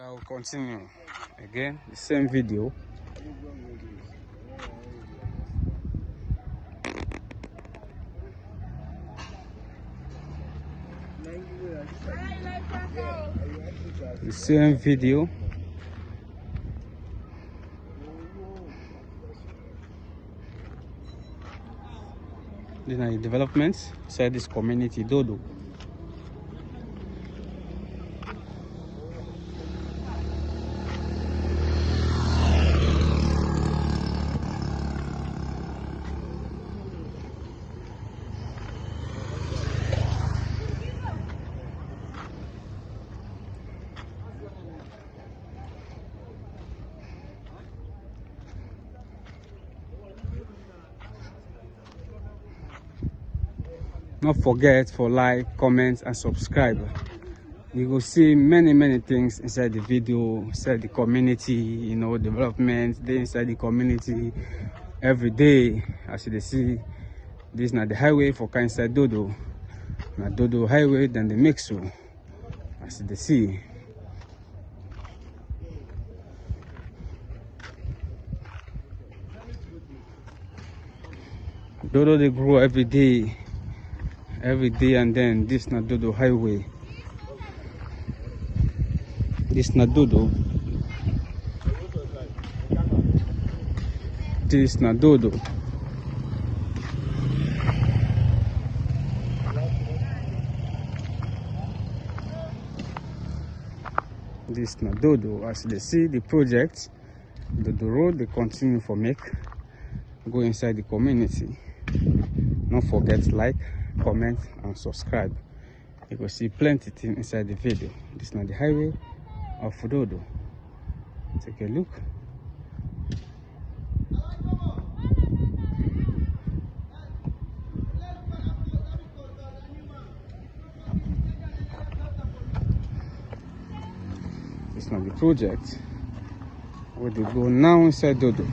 I will continue again the same video. The same video. These are the developments inside this community, Dodo. Not forget for like, comment and subscribe. You will see many things inside the video, inside the community, you know, development they inside the community every day. As you see, this is not the highway for inside Dodo. Not Dodo highway, then the mixu. As you see. Dodo they grow every day, and then this not Dodo highway. This not Dodo. This not Dodo. This not Dodo. As they see the project, the road they continue for make go inside the community. Don't forget like, comment and subscribe. You will see plenty things inside the video. This is not the highway of Dodo. Take a look. This is not the project where they go now inside Dodo.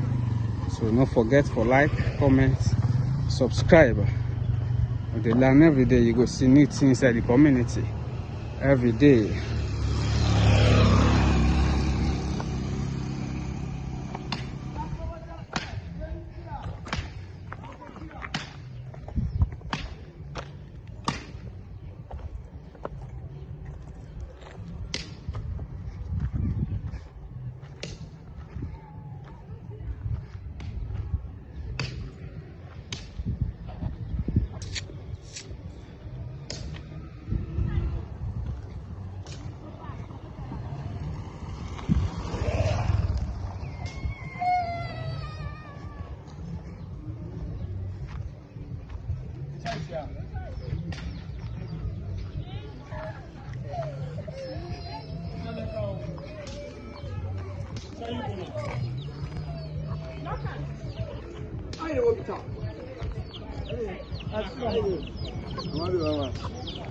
So don't forget for like, comment, subscribe. They learn every day. You go see new things inside the community every day.